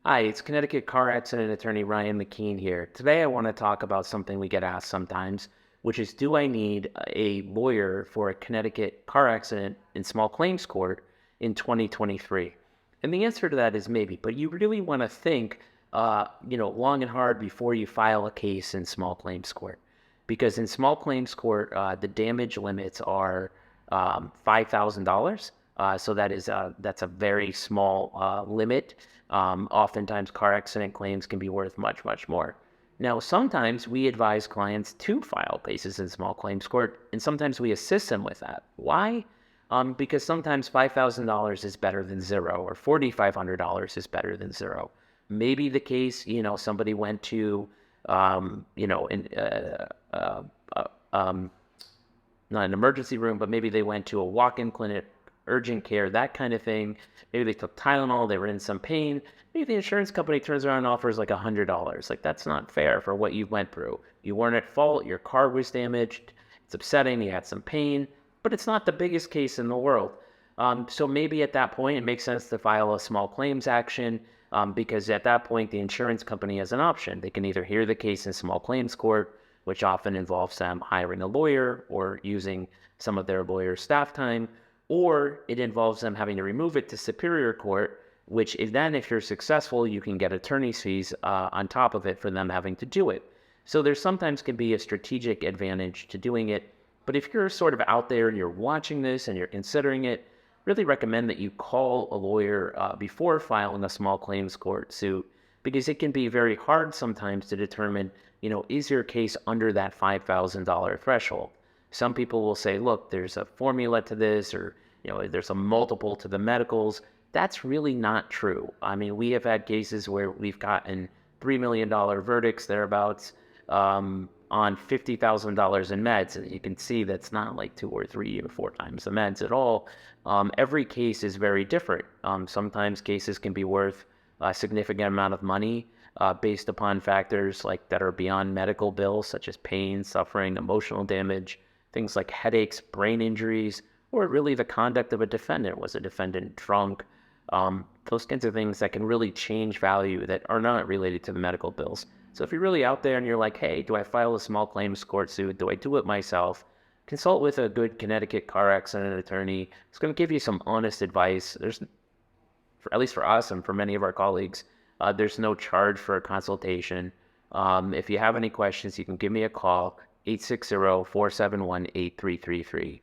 Hi, it's Connecticut Car Accident Attorney Ryan McKeen here. Today I want to talk about something we get asked sometimes, which is do I need a lawyer for a Connecticut car accident in small claims court in 2023? And the answer to that is maybe, but you really want to think long and hard before you file a case in small claims court. Because in small claims court, the damage limits are $5,000. So that's a very small limit. Oftentimes, car accident claims can be worth much, much more. Now, sometimes we advise clients to file cases in small claims court, and sometimes we assist them with that. Why? Because sometimes $5,000 is better than zero, or $4,500 is better than zero. Maybe the case, somebody went to, um, you know, in, uh, uh, uh, um, not an emergency room, but maybe they went to a walk-in clinic, urgent care, that kind of thing. Maybe they took Tylenol, they were in some pain. Maybe the insurance company turns around and offers like $100. Like, that's not fair for what you went through. You weren't at fault, your car was damaged, it's upsetting, you had some pain, but it's not the biggest case in the world. So maybe at that point, it makes sense to file a small claims action because at that point, the insurance company has an option. They can either hear the case in small claims court, which often involves them hiring a lawyer or using some of their lawyer's staff time, or it involves them having to remove it to Superior Court, which is then, if you're successful, you can get attorney's fees on top of it for them having to do it. So there sometimes can be a strategic advantage to doing it. But if you're sort of out there and you're watching this and you're considering it, really recommend that you call a lawyer before filing a small claims court suit, because it can be very hard sometimes to determine, is your case under that $5,000 threshold? Some people will say, look, there's a formula to this, or, there's a multiple to the medicals. That's really not true. I mean, we have had cases where we've gotten $3 million verdicts thereabouts on $50,000 in meds. And you can see that's not like 2 or 3 or 4 times the meds at all. Every case is very different. Sometimes cases can be worth a significant amount of money based upon factors like that are beyond medical bills, such as pain, suffering, emotional damage, things like headaches, brain injuries, or really the conduct of a defendant. Was a defendant drunk? Those kinds of things that can really change value that are not related to the medical bills. So if you're really out there and you're like, hey, do I file a small claims court suit? Do I do it myself? Consult with a good Connecticut car accident attorney. It's going to give you some honest advice. At least for us and for many of our colleagues, there's no charge for a consultation. If you have any questions, you can give me a call, 860-471-8333.